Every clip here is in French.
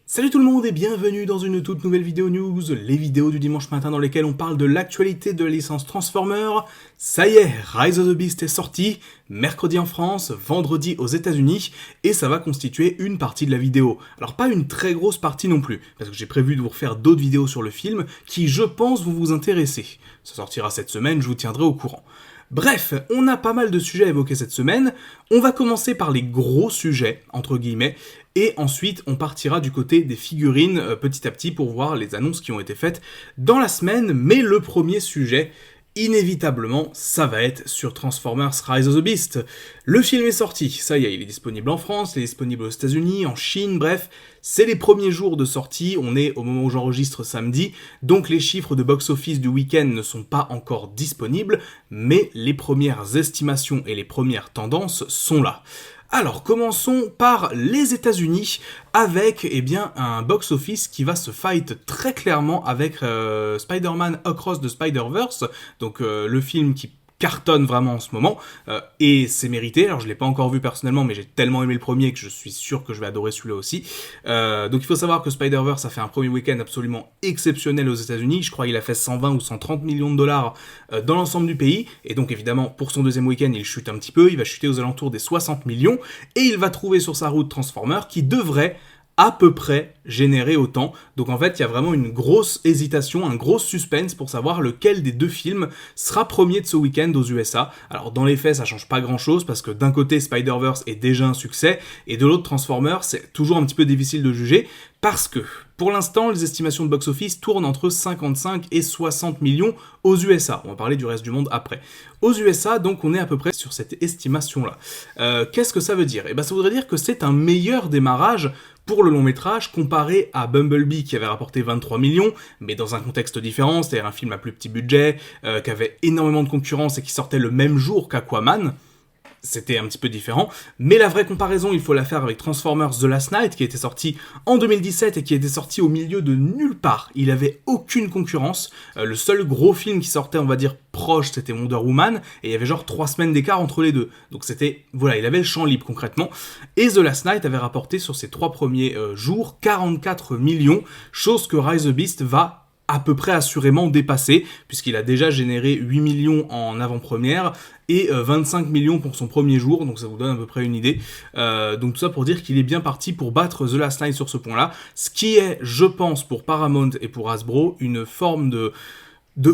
Salut tout le monde et bienvenue dans une toute nouvelle vidéo news, les vidéos du dimanche matin dans lesquelles on parle de l'actualité de la licence Transformers. Ça y est, Rise of the Beast est sorti, mercredi en France, vendredi aux États-Unis, et ça va constituer une partie de la vidéo. Alors pas une très grosse partie non plus, parce que j'ai prévu de vous refaire d'autres vidéos sur le film qui, je pense, vont vous intéresser. Ça sortira cette semaine, je vous tiendrai au courant. Bref, on a pas mal de sujets à évoquer cette semaine. On va commencer par les gros sujets, entre guillemets, et ensuite on partira du côté des figurines petit à petit pour voir les annonces qui ont été faites dans la semaine. Mais le premier sujet, inévitablement, ça va être sur Transformers Rise of the Beast. Le film est sorti, ça y est, il est disponible en France, il est disponible aux États-Unis, en Chine, bref, c'est les premiers jours de sortie, on est au moment où j'enregistre samedi, donc les chiffres de box-office du week-end ne sont pas encore disponibles, mais les premières estimations et les premières tendances sont là. Alors, commençons par les États-Unis avec un box-office qui va se fight très clairement avec Spider-Man Across the Spider-Verse, donc le film qui cartonne vraiment en ce moment, et c'est mérité. Alors je l'ai pas encore vu personnellement, mais j'ai tellement aimé le premier que je suis sûr que je vais adorer celui-là aussi. Donc il faut savoir que Spider-Verse a fait un premier week-end absolument exceptionnel aux États-Unis. Je crois qu'il a fait 120 ou 130 millions de dollars dans l'ensemble du pays, et donc évidemment pour son deuxième week-end il chute un petit peu, il va chuter aux alentours des 60 millions, et il va trouver sur sa route Transformers qui devrait à peu près générer autant. Donc en fait, il y a vraiment une grosse hésitation, un gros suspense pour savoir lequel des deux films sera premier de ce week-end aux USA. Alors dans les faits, ça change pas grand-chose parce que d'un côté, Spider-Verse est déjà un succès et de l'autre, Transformers, c'est toujours un petit peu difficile de juger parce que pour l'instant, les estimations de box-office tournent entre 55 et 60 millions aux USA. On va parler du reste du monde après. Aux USA, donc, on est à peu près sur cette estimation-là. Qu'est-ce que ça veut dire ? Ça voudrait dire que c'est un meilleur démarrage pour le long métrage comparé à Bumblebee qui avait rapporté 23 millions, mais dans un contexte différent, c'est-à-dire un film à plus petit budget, qui avait énormément de concurrence et qui sortait le même jour qu'Aquaman. C'était un petit peu différent, mais la vraie comparaison, il faut la faire avec Transformers The Last Knight, qui était sorti en 2017 et qui était sorti au milieu de nulle part. Il avait aucune concurrence. Le seul gros film qui sortait, on va dire, proche, c'était Wonder Woman, et il y avait genre 3 semaines d'écart entre les deux. Donc c'était, voilà, il avait le champ libre concrètement. Et The Last Knight avait rapporté sur ses 3 premiers jours 44 millions, chose que Rise of the Beast va à peu près assurément dépassé, puisqu'il a déjà généré 8 millions en avant-première et 25 millions pour son premier jour, donc ça vous donne à peu près une idée. Donc tout ça pour dire qu'il est bien parti pour battre The Last Night sur ce point-là, ce qui est, je pense, pour Paramount et pour Hasbro, une forme de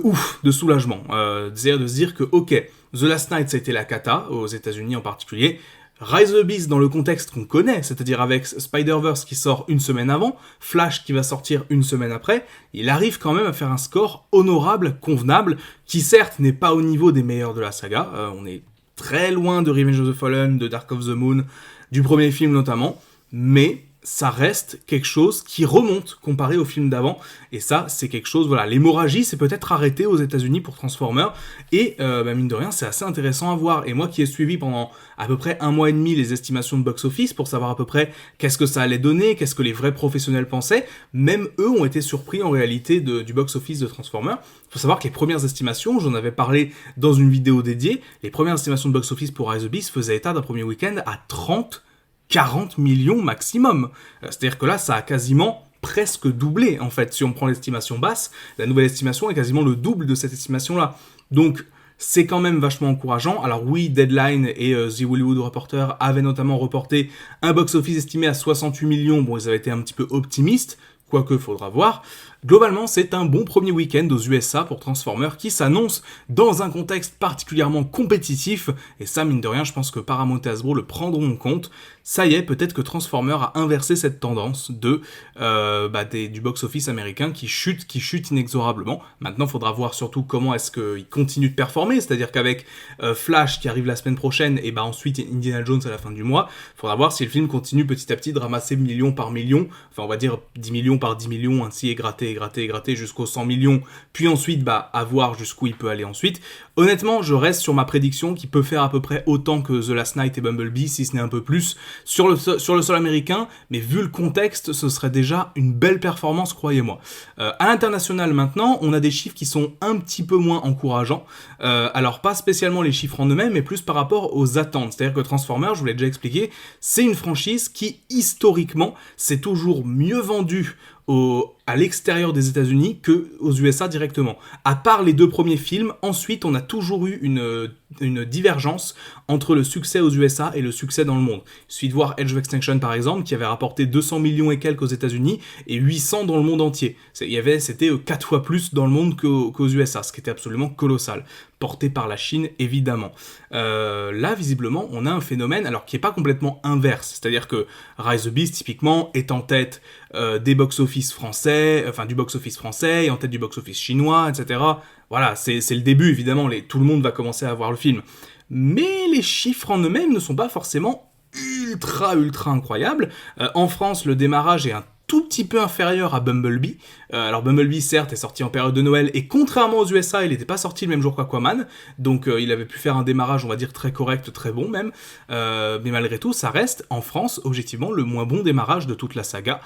ouf, de soulagement. C'est-à-dire de se dire que, ok, The Last Night ça a été la cata, aux États-Unis en particulier, Rise of the Beast dans le contexte qu'on connaît, c'est-à-dire avec Spider-Verse qui sort une semaine avant, Flash qui va sortir une semaine après, il arrive quand même à faire un score honorable, convenable, qui certes n'est pas au niveau des meilleurs de la saga, on est très loin de Revenge of the Fallen, de Dark of the Moon, du premier film notamment, mais ça reste quelque chose qui remonte comparé au film d'avant, et ça, c'est quelque chose, voilà, l'hémorragie s'est peut-être arrêtée aux États-Unis pour Transformers, et mine de rien, c'est assez intéressant à voir, et moi qui ai suivi pendant à peu près 1 mois et demi les estimations de box-office pour savoir à peu près qu'est-ce que ça allait donner, qu'est-ce que les vrais professionnels pensaient, même eux ont été surpris en réalité du box-office de Transformers. Il faut savoir que les premières estimations, j'en avais parlé dans une vidéo dédiée, les premières estimations de box-office pour Rise of the Beast faisaient état d'un premier week-end à 40 millions maximum. C'est-à-dire que là, ça a quasiment presque doublé, en fait. Si on prend l'estimation basse, la nouvelle estimation est quasiment le double de cette estimation-là. Donc, c'est quand même vachement encourageant. Alors oui, Deadline et The Hollywood Reporter avaient notamment reporté un box-office estimé à 68 millions. Bon, ils avaient été un petit peu optimistes, quoique faudra voir. Globalement, c'est un bon premier week-end aux USA pour Transformers qui s'annonce dans un contexte particulièrement compétitif, et ça, mine de rien, je pense que Paramount et Hasbro le prendront en compte. Ça y est, peut-être que Transformers a inversé cette tendance du box-office américain qui chute inexorablement. Maintenant, il faudra voir surtout comment est-ce qu'il continue de performer, c'est-à-dire qu'avec Flash qui arrive la semaine prochaine, et ensuite Indiana Jones à la fin du mois, il faudra voir si le film continue petit à petit de ramasser million par million, enfin on va dire 10 millions par 10 millions, ainsi et gratter jusqu'aux 100 millions, puis ensuite, à voir jusqu'où il peut aller ensuite. Honnêtement, je reste sur ma prédiction qui peut faire à peu près autant que The Last Night et Bumblebee, si ce n'est un peu plus, sur le sol américain, mais vu le contexte, ce serait déjà une belle performance, croyez-moi. À l'international maintenant, on a des chiffres qui sont un petit peu moins encourageants, alors pas spécialement les chiffres en eux-mêmes, mais plus par rapport aux attentes. C'est-à-dire que Transformers, je vous l'ai déjà expliqué, c'est une franchise qui, historiquement, s'est toujours mieux vendue à l'extérieur des États-Unis qu'aux USA directement. À part les 2 premiers films, ensuite on a toujours eu une divergence entre le succès aux USA et le succès dans le monde. Il suffit de voir Edge of Extinction par exemple, qui avait rapporté 200 millions et quelques aux États-Unis et 800 dans le monde entier. C'était 4 fois plus dans le monde qu'aux USA, ce qui était absolument colossal. Porté par la Chine, évidemment. Là, visiblement, on a un phénomène, alors qui n'est pas complètement inverse. C'est-à-dire que Rise of the Beast, typiquement, est en tête des box-office français, du box-office français, et en tête du box-office chinois, etc. Voilà, c'est le début, évidemment, tout le monde va commencer à voir le film. Mais les chiffres en eux-mêmes ne sont pas forcément ultra incroyables. En France, le démarrage est un tout petit peu inférieur à Bumblebee. Alors Bumblebee, certes, est sorti en période de Noël, et contrairement aux USA, il n'était pas sorti le même jour qu'Aquaman, donc il avait pu faire un démarrage, on va dire, très correct, très bon même, mais malgré tout, ça reste, en France, objectivement, le moins bon démarrage de toute la saga.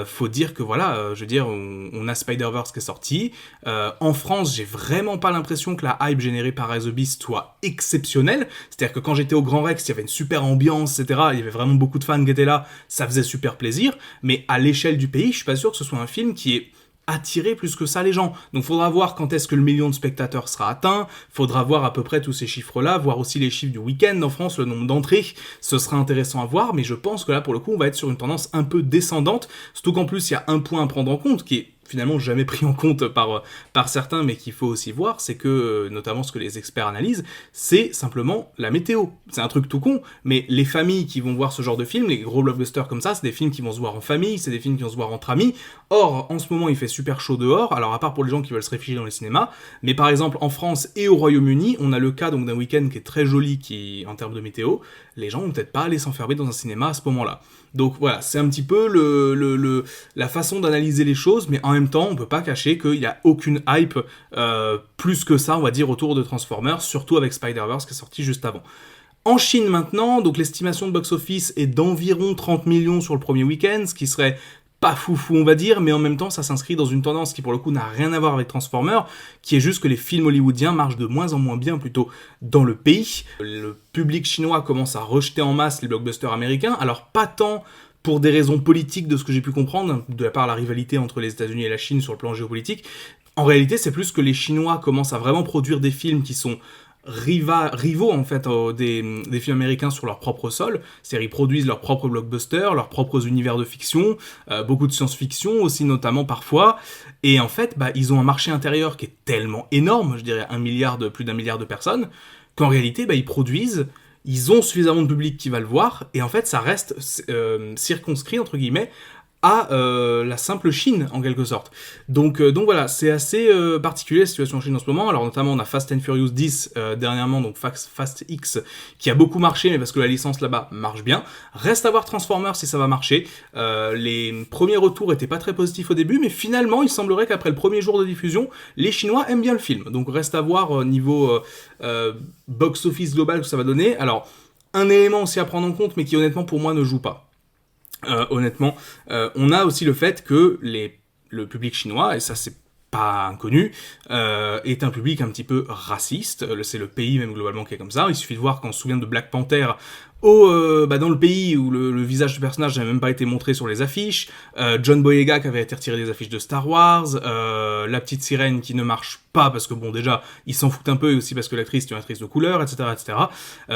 Faut dire que, voilà, je veux dire, on a Spider-Verse qui est sorti. En France, j'ai vraiment pas l'impression que la hype générée par Rise of the Beast soit exceptionnelle, c'est-à-dire que quand j'étais au Grand Rex, il y avait une super ambiance, etc., il y avait vraiment beaucoup de fans qui étaient là, ça faisait super plaisir, mais à l'échelle du pays, je suis pas sûr que ce soit un film qui est attirer plus que ça les gens. Donc faudra voir quand est-ce que le million de spectateurs sera atteint, faudra voir à peu près tous ces chiffres-là, voir aussi les chiffres du week-end en France, le nombre d'entrées, ce sera intéressant à voir, mais je pense que là pour le coup on va être sur une tendance un peu descendante, surtout qu'en plus il y a un point à prendre en compte qui est finalement jamais pris en compte par certains, mais qu'il faut aussi voir, c'est que, notamment ce que les experts analysent, c'est simplement la météo. C'est un truc tout con, mais les familles qui vont voir ce genre de films, les gros blockbusters comme ça, c'est des films qui vont se voir en famille, c'est des films qui vont se voir entre amis. Or, en ce moment, il fait super chaud dehors, alors à part pour les gens qui veulent se réfugier dans les cinémas, mais par exemple, en France et au Royaume-Uni, on a le cas donc d'un week-end qui est très joli en termes de météo, les gens vont peut-être pas aller s'enfermer dans un cinéma à ce moment-là. Donc voilà, c'est un petit peu la façon d'analyser les choses, mais en même temps, on peut pas cacher qu'il n'y a aucune hype plus que ça, on va dire, autour de Transformers, surtout avec Spider-Verse qui est sorti juste avant. En Chine maintenant, donc l'estimation de box-office est d'environ 30 millions sur le premier week-end, ce qui serait pas foufou on va dire, mais en même temps ça s'inscrit dans une tendance qui pour le coup n'a rien à voir avec Transformers, qui est juste que les films hollywoodiens marchent de moins en moins bien plutôt dans le pays. Le public chinois commence à rejeter en masse les blockbusters américains, alors pas tant pour des raisons politiques de ce que j'ai pu comprendre, de la part de la rivalité entre les États-Unis et la Chine sur le plan géopolitique. En réalité c'est plus que les Chinois commencent à vraiment produire des films qui sont rivaux en fait des films américains sur leur propre sol, c'est-à-dire ils produisent leurs propres blockbusters, leurs propres univers de fiction, beaucoup de science-fiction aussi notamment parfois, et en fait ils ont un marché intérieur qui est tellement énorme, je dirais plus d'1 milliard de personnes, qu'en réalité ils ont suffisamment de public qui va le voir, et en fait ça reste circonscrit entre guillemets à la simple Chine en quelque sorte. Donc voilà, c'est assez particulier la situation en Chine en ce moment. Alors notamment on a Fast and Furious 10 dernièrement, donc Fast X, qui a beaucoup marché, mais parce que la licence là-bas marche bien. Reste à voir Transformers si ça va marcher. Les premiers retours étaient pas très positifs au début, mais finalement il semblerait qu'après le premier jour de diffusion, les Chinois aiment bien le film. Donc reste à voir niveau box-office global que ça va donner. Alors un élément aussi à prendre en compte, mais qui honnêtement pour moi ne joue pas. Honnêtement, on a aussi le fait que le public chinois, et ça c'est pas inconnu, est un public un petit peu raciste. C'est le pays même globalement qui est comme ça. Il suffit de voir quand on se souvient de Black Panther dans le pays où le visage du personnage n'a même pas été montré sur les affiches, John Boyega qui avait été retiré des affiches de Star Wars, la petite sirène qui ne marche pas parce que bon déjà ils s'en foutent un peu, et aussi parce que l'actrice est une actrice de couleur, etc.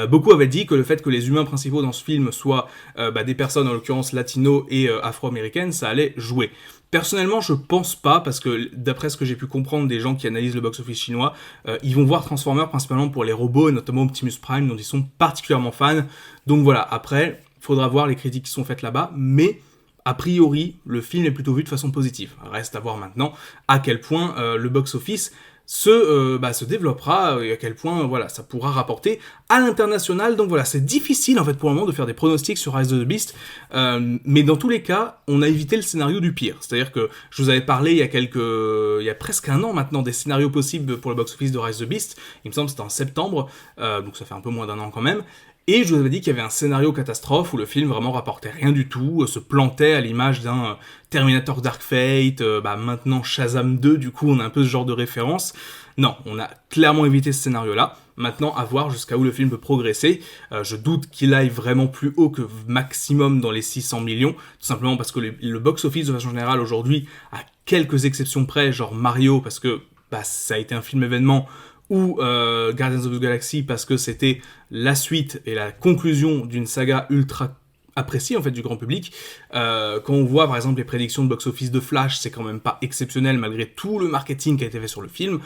Beaucoup avaient dit que le fait que les humains principaux dans ce film soient des personnes en l'occurrence latino et afro-américaines, ça allait jouer. Personnellement, je pense pas, parce que d'après ce que j'ai pu comprendre des gens qui analysent le box-office chinois, ils vont voir Transformers principalement pour les robots, et notamment Optimus Prime, dont ils sont particulièrement fans. Donc voilà, après, faudra voir les critiques qui sont faites là-bas, mais a priori, le film est plutôt vu de façon positive. Reste à voir maintenant à quel point le box-office se développera et à quel point voilà ça pourra rapporter à l'international. Donc voilà, c'est difficile en fait pour le moment de faire des pronostics sur Rise of the Beast, mais dans tous les cas, on a évité le scénario du pire. C'est-à-dire que je vous avais parlé il y a presque un an maintenant des scénarios possibles pour le box-office de Rise of the Beast. Il me semble que c'était en septembre, donc ça fait un peu moins d'un an quand même. Et je vous avais dit qu'il y avait un scénario catastrophe où le film vraiment rapportait rien du tout, se plantait à l'image d'un Terminator Dark Fate, maintenant Shazam 2, du coup on a un peu ce genre de référence. Non, on a clairement évité ce scénario-là. Maintenant, à voir jusqu'à où le film peut progresser. Je doute qu'il aille vraiment plus haut que maximum dans les 600 millions, tout simplement parce que le box-office de façon générale aujourd'hui, à quelques exceptions près, genre Mario, parce que ça a été un film événement, ou Guardians of the Galaxy parce que c'était la suite et la conclusion d'une saga ultra appréciée en fait du grand public. Quand on voit par exemple les prédictions de box-office de Flash, c'est quand même pas exceptionnel malgré tout le marketing qui a été fait sur le film.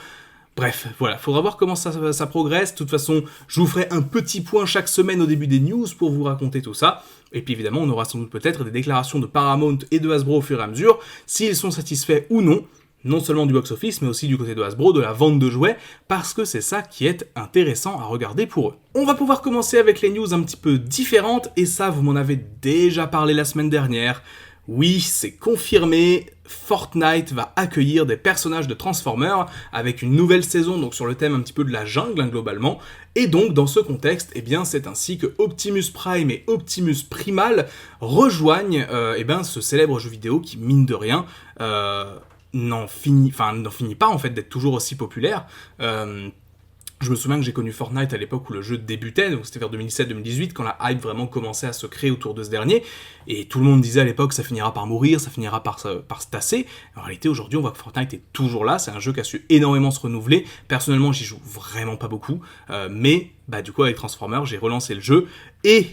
Bref, voilà, faudra voir comment ça progresse. De toute façon, je vous ferai un petit point chaque semaine au début des news pour vous raconter tout ça. Et puis évidemment, on aura sans doute peut-être des déclarations de Paramount et de Hasbro au fur et à mesure, s'ils sont satisfaits ou non. Non seulement du box-office, mais aussi du côté de Hasbro, de la vente de jouets, parce que c'est ça qui est intéressant à regarder pour eux. On va pouvoir commencer avec les news un petit peu différentes, et ça, vous m'en avez déjà parlé la semaine dernière. Oui, c'est confirmé, Fortnite va accueillir des personnages de Transformers avec une nouvelle saison, donc sur le thème un petit peu de la jungle, globalement. Et donc, dans ce contexte, c'est ainsi que Optimus Prime et Optimus Primal rejoignent ce célèbre jeu vidéo qui, mine de rien, n'en finit pas en fait d'être toujours aussi populaire. Je me souviens que j'ai connu Fortnite à l'époque où le jeu débutait, donc c'était vers 2017-2018, quand la hype vraiment commençait à se créer autour de ce dernier, et tout le monde disait à l'époque ça finira par mourir, ça finira par se tasser. En réalité aujourd'hui on voit que Fortnite est toujours là, c'est un jeu qui a su énormément se renouveler. Personnellement j'y joue vraiment pas beaucoup, mais du coup avec Transformers j'ai relancé le jeu, et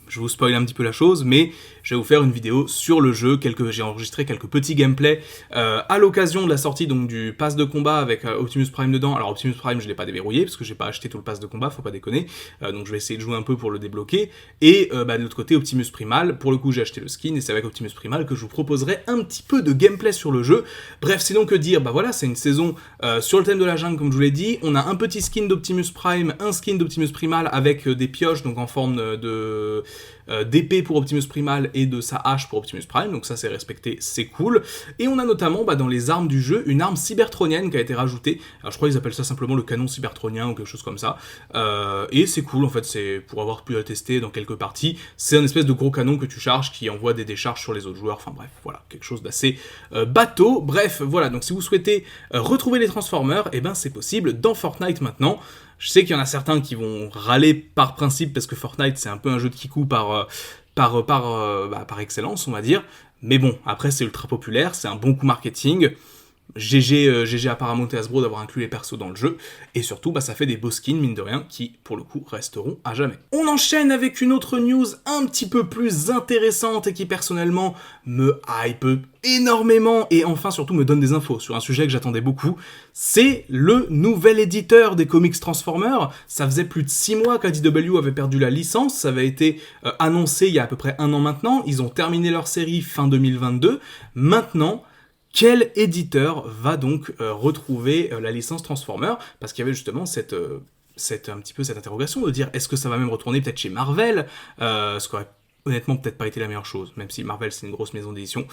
je vous spoil un petit peu la chose, mais je vais vous faire une vidéo sur le jeu. J'ai enregistré quelques petits gameplays à l'occasion de la sortie donc du pass de combat avec Optimus Prime dedans. Alors Optimus Prime, je l'ai pas déverrouillé parce que j'ai pas acheté tout le pass de combat, faut pas déconner. Donc je vais essayer de jouer un peu pour le débloquer. Et de l'autre côté, Optimus Primal, pour le coup j'ai acheté le skin et c'est avec Optimus Primal que je vous proposerai un petit peu de gameplay sur le jeu. Bref, sinon que dire, voilà, c'est une saison sur le thème de la jungle comme je vous l'ai dit. On a un petit skin d'Optimus Prime, un skin d'Optimus Primal avec des pioches donc en forme d'épée pour Optimus Primal et de sa hache pour Optimus Prime, donc ça c'est respecté, c'est cool. Et on a notamment dans les armes du jeu une arme cybertronienne qui a été rajoutée. Alors je crois qu'ils appellent ça simplement le canon cybertronien ou quelque chose comme ça. Et c'est cool en fait, c'est pour avoir pu le tester dans quelques parties. C'est un espèce de gros canon que tu charges qui envoie des décharges sur les autres joueurs. Enfin bref, voilà, quelque chose d'assez bateau. Bref, voilà, donc si vous souhaitez retrouver les Transformers, c'est possible dans Fortnite maintenant. Je sais qu'il y en a certains qui vont râler par principe parce que Fortnite c'est un peu un jeu de kikou par excellence on va dire. Mais bon, après c'est ultra populaire, c'est un bon coup marketing. GG à Paramount et Hasbro d'avoir inclus les persos dans le jeu, et surtout ça fait des beaux skins mine de rien qui pour le coup resteront à jamais. On enchaîne avec une autre news un petit peu plus intéressante et qui personnellement me hype énormément et enfin surtout me donne des infos sur un sujet que j'attendais beaucoup. C'est le nouvel éditeur des comics Transformers. Ça faisait plus de 6 mois qu'IDW avait perdu la licence, ça avait été annoncé il y a à peu près 1 an maintenant, ils ont terminé leur série fin 2022, maintenant quel éditeur va donc retrouver la licence Transformers? Parce qu'il y avait justement cette interrogation de dire est-ce que ça va même retourner peut-être chez Marvel, ce qui aurait honnêtement peut-être pas été la meilleure chose, même si Marvel c'est une grosse maison d'édition.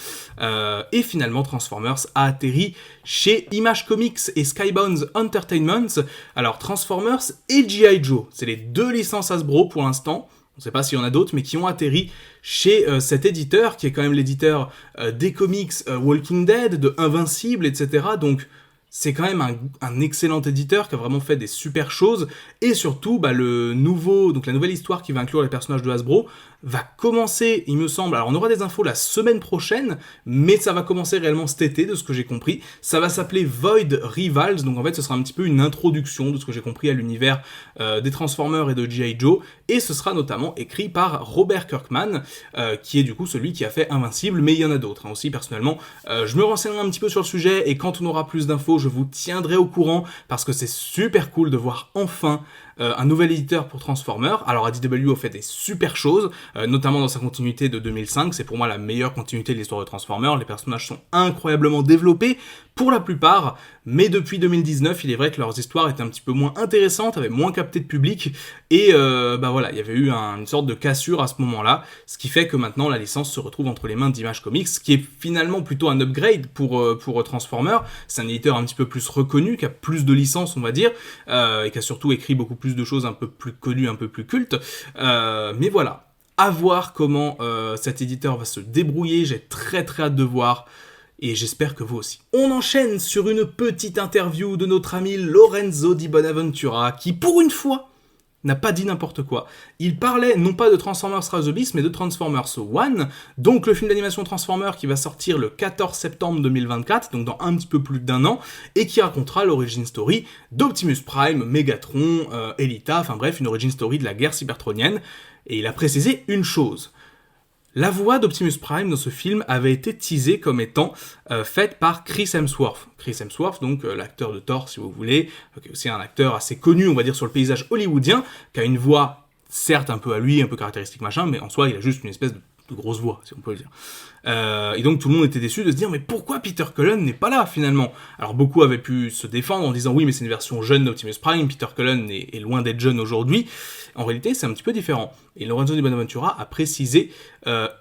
Et finalement Transformers a atterri chez Image Comics et Skybound Entertainment. Alors Transformers et G.I. Joe, c'est les 2 licences Hasbro pour l'instant. On ne sait pas s'il y en a d'autres, mais qui ont atterri chez cet éditeur, qui est quand même l'éditeur des comics Walking Dead, de Invincible, etc. Donc c'est quand même un excellent éditeur qui a vraiment fait des super choses. Et surtout, la nouvelle histoire qui va inclure les personnages de Hasbro va commencer, il me semble, alors on aura des infos la semaine prochaine, mais ça va commencer réellement cet été, de ce que j'ai compris. Ça va s'appeler Void Rivals, donc en fait ce sera un petit peu une introduction, de ce que j'ai compris, à l'univers des Transformers et de G.I. Joe, et ce sera notamment écrit par Robert Kirkman, qui est du coup celui qui a fait Invincible, mais il y en a d'autres aussi personnellement. Je me renseignerai un petit peu sur le sujet, et quand on aura plus d'infos, je vous tiendrai au courant, parce que c'est super cool de voir enfin un nouvel éditeur pour Transformers. Alors IDW a fait des super choses, notamment dans sa continuité de 2005, c'est pour moi la meilleure continuité de l'histoire de Transformers, les personnages sont incroyablement développés, pour la plupart, mais depuis 2019, il est vrai que leurs histoires étaient un petit peu moins intéressantes, avaient moins capté de public, et voilà, il y avait eu une sorte de cassure à ce moment-là, ce qui fait que maintenant la licence se retrouve entre les mains d'Image Comics, ce qui est finalement plutôt un upgrade pour Transformers. C'est un éditeur un petit peu plus reconnu, qui a plus de licences, on va dire, et qui a surtout écrit beaucoup plus de choses un peu plus connues, un peu plus cultes, mais voilà. À voir comment cet éditeur va se débrouiller, j'ai très très hâte de voir, et j'espère que vous aussi. On enchaîne sur une petite interview de notre ami Lorenzo Di Bonaventura, qui pour une fois n'a pas dit n'importe quoi. Il parlait non pas de Transformers Rise of the Beast, mais de Transformers One, donc le film d'animation Transformers qui va sortir le 14 septembre 2024, donc dans un petit peu plus d'1 an, et qui racontera l'origin story d'Optimus Prime, Megatron, Elita, enfin bref, une origin story de la guerre cybertronienne. Et il a précisé une chose. La voix d'Optimus Prime dans ce film avait été teasée comme étant faite par Chris Hemsworth. Chris Hemsworth, donc l'acteur de Thor, si vous voulez, qui est aussi un acteur assez connu, on va dire, sur le paysage hollywoodien, qui a une voix, certes, un peu à lui, un peu caractéristique, machin, mais en soi, il a juste une espèce de grosse voix, si on peut le dire. Et donc tout le monde était déçu de se dire mais pourquoi Peter Cullen n'est pas là finalement ? Alors beaucoup avaient pu se défendre en disant oui mais c'est une version jeune d'Optimus Prime, Peter Cullen est loin d'être jeune aujourd'hui. En réalité c'est un petit peu différent. Et Lorenzo Di Bonaventura a précisé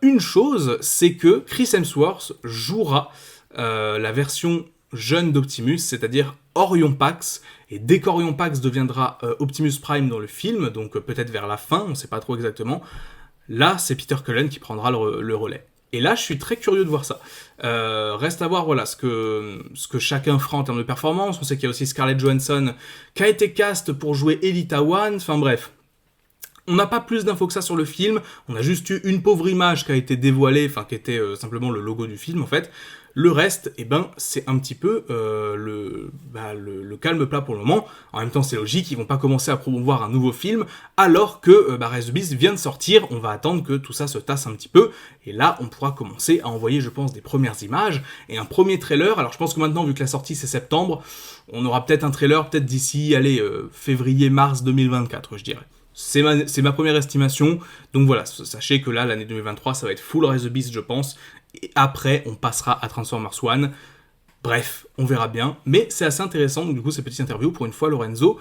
une chose, c'est que Chris Hemsworth jouera la version jeune d'Optimus, c'est-à-dire Orion Pax, et dès qu'Orion Pax deviendra Optimus Prime dans le film, donc peut-être vers la fin, on ne sait pas trop exactement, là c'est Peter Cullen qui prendra le relais. Et là, je suis très curieux de voir ça. Reste à voir voilà, ce que chacun fera en termes de performance. On sait qu'il y a aussi Scarlett Johansson qui a été cast pour jouer Elita One. Enfin bref, on n'a pas plus d'infos que ça sur le film. On a juste eu une pauvre image qui a été dévoilée, enfin qui était simplement le logo du film en fait. Le reste, c'est un petit peu le calme plat pour le moment. En même temps, c'est logique, ils vont pas commencer à promouvoir un nouveau film, alors que Rise of the Beast vient de sortir, on va attendre que tout ça se tasse un petit peu, et là, on pourra commencer à envoyer, je pense, des premières images, et un premier trailer. Alors je pense que maintenant, vu que la sortie c'est septembre, on aura peut-être un trailer, peut-être d'ici, février-mars 2024, je dirais. C'est ma première estimation, donc voilà, sachez que là, l'année 2023, ça va être full Rise of the Beast, je pense, et après, on passera à Transformers One. Bref, on verra bien, mais c'est assez intéressant, donc du coup, cette petite interview, pour une fois, Lorenzo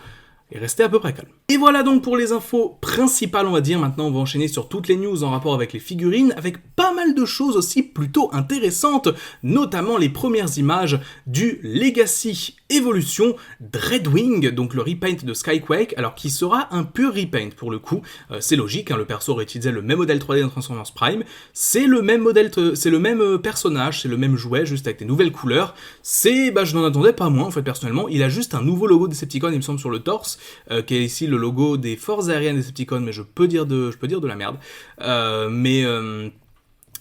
est resté à peu près calme. Et voilà donc pour les infos principales, on va dire. Maintenant, on va enchaîner sur toutes les news en rapport avec les figurines, avec pas mal de choses aussi plutôt intéressantes, notamment les premières images du Legacy Evolution Dreadwing, donc le repaint de Skyquake, alors qui sera un pur repaint pour le coup. C'est logique, hein, le perso réutilisait le même modèle 3D dans Transformers Prime, c'est le même modèle, c'est le même personnage, c'est le même jouet, juste avec des nouvelles couleurs. Je n'en attendais pas moins en fait personnellement. Il a juste un nouveau logo Decepticon, il me semble, sur le torse, qui est ici le logo des forces aériennes Decepticon, mais je peux dire de la merde.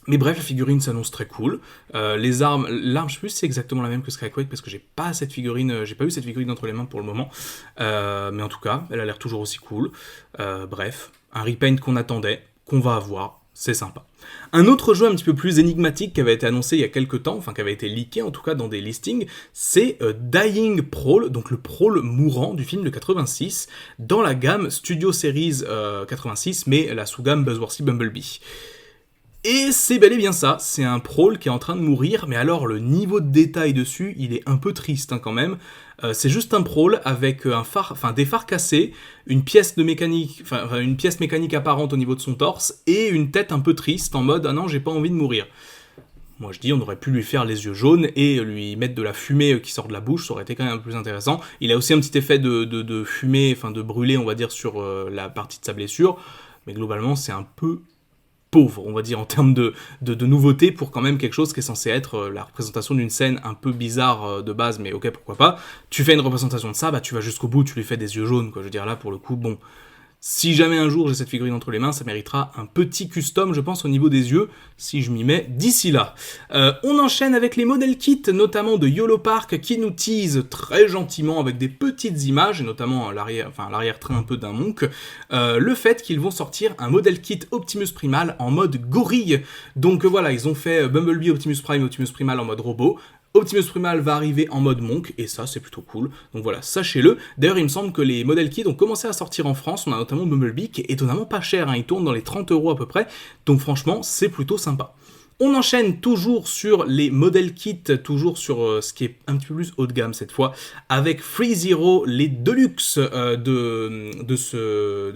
Mais bref, la figurine s'annonce très cool. L'arme, je sais plus si c'est exactement la même que Skyquake, parce que j'ai pas eu cette figurine entre les mains pour le moment. Mais en tout cas, elle a l'air toujours aussi cool. Bref, un repaint qu'on attendait, qu'on va avoir, c'est sympa. Un autre jeu un petit peu plus énigmatique qui avait été annoncé il y a quelques temps, enfin qui avait été leaké en tout cas dans des listings, c'est Dying Prowl, donc le Prowl mourant du film de 86, dans la gamme Studio Series 86, mais la sous-gamme Buzzworthy Bumblebee. Et c'est bel et bien ça, c'est un Prowl qui est en train de mourir, mais alors le niveau de détail dessus, il est un peu triste quand même. C'est juste un Prowl avec des phares cassés, une pièce mécanique apparente au niveau de son torse, et une tête un peu triste en mode « Ah non, j'ai pas envie de mourir ». Moi je dis, on aurait pu lui faire les yeux jaunes et lui mettre de la fumée qui sort de la bouche, ça aurait été quand même un peu plus intéressant. Il a aussi un petit effet de fumée, de brûlé on va dire sur la partie de sa blessure, mais globalement c'est un peu pauvre, on va dire, en termes de nouveauté pour quand même quelque chose qui est censé être la représentation d'une scène un peu bizarre de base, mais ok, pourquoi pas. Tu fais une représentation de ça, tu vas jusqu'au bout, tu lui fais des yeux jaunes, quoi. Je veux dire, là, pour le coup, bon... Si jamais un jour j'ai cette figurine entre les mains, ça méritera un petit custom, je pense, au niveau des yeux, si je m'y mets d'ici là. On enchaîne avec les modèles kits, notamment de YOLO Park, qui nous tease très gentiment avec des petites images, et notamment l'arrière-train un peu d'un monk, le fait qu'ils vont sortir un modèle kit Optimus Primal en mode gorille. Donc voilà, ils ont fait Bumblebee Optimus Prime et Optimus Primal en mode robot. Optimus Primal va arriver en mode monk, et ça c'est plutôt cool, donc voilà, sachez-le. D'ailleurs il me semble que les modèles kits ont commencé à sortir en France, on a notamment Bumblebee qui est étonnamment pas cher, hein. Il tourne dans les 30€ à peu près, donc franchement c'est plutôt sympa. On enchaîne toujours sur les modèles kits, toujours sur ce qui est un petit peu plus haut de gamme cette fois, avec Free Zero, les Deluxe de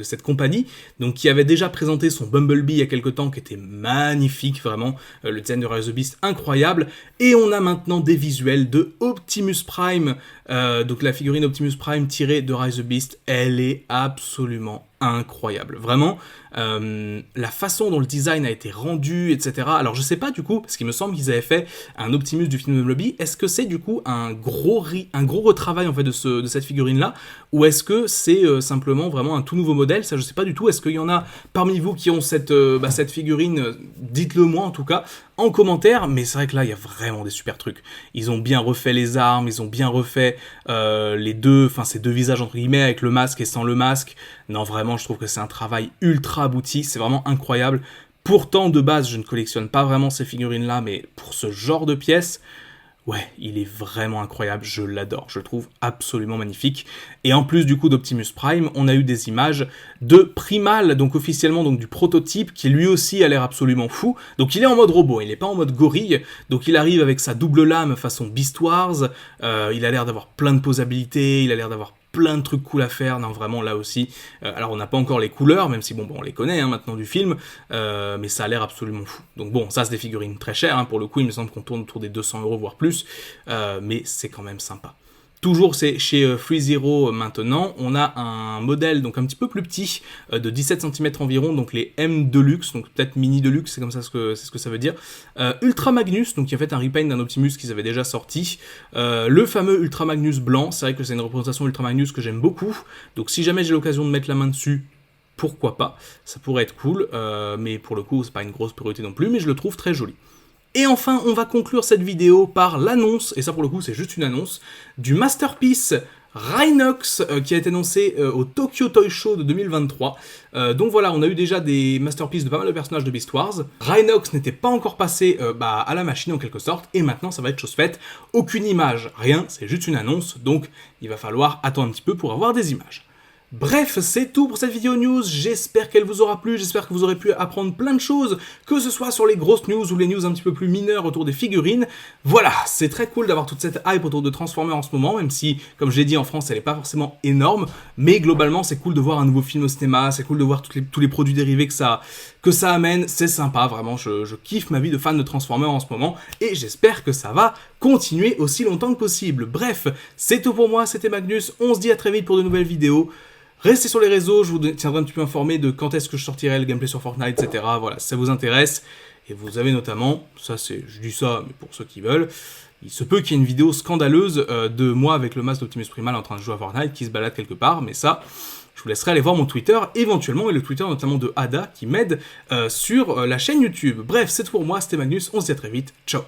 cette compagnie, donc qui avait déjà présenté son Bumblebee il y a quelques temps, qui était magnifique, vraiment, le design de Rise of the Beast incroyable, et on a maintenant des visuels de Optimus Prime, donc la figurine Optimus Prime tirée de Rise of the Beast, elle est absolument incroyable, vraiment, la façon dont le design a été rendu, etc. Alors je sais pas du coup, parce qu'il me semble qu'ils avaient fait un Optimus du film de Bumblebee, est-ce que c'est du coup un gros retravail en fait de cette figurine là, ou est-ce que c'est simplement vraiment un tout nouveau modèle? Ça je sais pas du tout, est-ce qu'il y en a parmi vous qui ont cette figurine, dites-le moi en tout cas, en commentaire, mais c'est vrai que là il y a vraiment des super trucs. Ils ont bien refait les armes, ils ont bien refait ces deux visages entre guillemets, avec le masque et sans le masque. Non vraiment je trouve que c'est un travail ultra abouti, c'est vraiment incroyable. Pourtant de base je ne collectionne pas vraiment ces figurines là, mais pour ce genre de pièces, ouais, il est vraiment incroyable, je l'adore, je le trouve absolument magnifique. Et en plus du coup d'Optimus Prime, on a eu des images de Primal, donc officiellement donc du prototype, qui lui aussi a l'air absolument fou. Donc il est en mode robot, il n'est pas en mode gorille, donc il arrive avec sa double lame façon Beast Wars, il a l'air d'avoir plein de posabilités, il a l'air d'avoir plein de trucs cool à faire, non vraiment là aussi, alors on n'a pas encore les couleurs, même si bon on les connaît maintenant du film, mais ça a l'air absolument fou. Donc bon, ça c'est des figurines très chères, pour le coup il me semble qu'on tourne autour des 200 € voire plus, mais c'est quand même sympa. Toujours c'est chez Free Zero maintenant, on a un modèle donc un petit peu plus petit, de 17 cm environ, donc les M Deluxe, donc peut-être Mini Deluxe, c'est comme ça c'est ce que ça veut dire. Ultra Magnus, donc qui a fait un repaint d'un Optimus qu'ils avaient déjà sorti. Le fameux Ultra Magnus blanc, c'est vrai que c'est une représentation Ultra Magnus que j'aime beaucoup, donc si jamais j'ai l'occasion de mettre la main dessus, pourquoi pas, ça pourrait être cool, mais pour le coup c'est pas une grosse priorité non plus, mais je le trouve très joli. Et enfin, on va conclure cette vidéo par l'annonce, et ça pour le coup c'est juste une annonce, du Masterpiece Rhinox qui a été annoncé au Tokyo Toy Show de 2023. Donc voilà, on a eu déjà des Masterpieces de pas mal de personnages de Beast Wars. Rhinox n'était pas encore passé à la machine en quelque sorte, et maintenant ça va être chose faite. Aucune image, rien, c'est juste une annonce, donc il va falloir attendre un petit peu pour avoir des images. Bref, c'est tout pour cette vidéo news, j'espère qu'elle vous aura plu, j'espère que vous aurez pu apprendre plein de choses, que ce soit sur les grosses news ou les news un petit peu plus mineures autour des figurines. Voilà, c'est très cool d'avoir toute cette hype autour de Transformers en ce moment, même si, comme je l'ai dit, en France, elle n'est pas forcément énorme, mais globalement, c'est cool de voir un nouveau film au cinéma, c'est cool de voir tous les produits dérivés que ça amène, c'est sympa, vraiment, je kiffe ma vie de fan de Transformers en ce moment, et j'espère que ça va continuer aussi longtemps que possible. Bref, c'est tout pour moi, c'était Magnus, on se dit à très vite pour de nouvelles vidéos. Restez sur les réseaux, je vous tiendrai un petit peu informé de quand est-ce que je sortirai le gameplay sur Fortnite, etc. Voilà, si ça vous intéresse. Et vous avez notamment, je dis ça, mais pour ceux qui veulent, il se peut qu'il y ait une vidéo scandaleuse de moi avec le masque d'Optimus Primal en train de jouer à Fortnite qui se balade quelque part, mais ça, je vous laisserai aller voir mon Twitter éventuellement, et le Twitter notamment de Ada qui m'aide sur la chaîne YouTube. Bref, c'est tout pour moi, c'était Magnus, on se dit à très vite, ciao.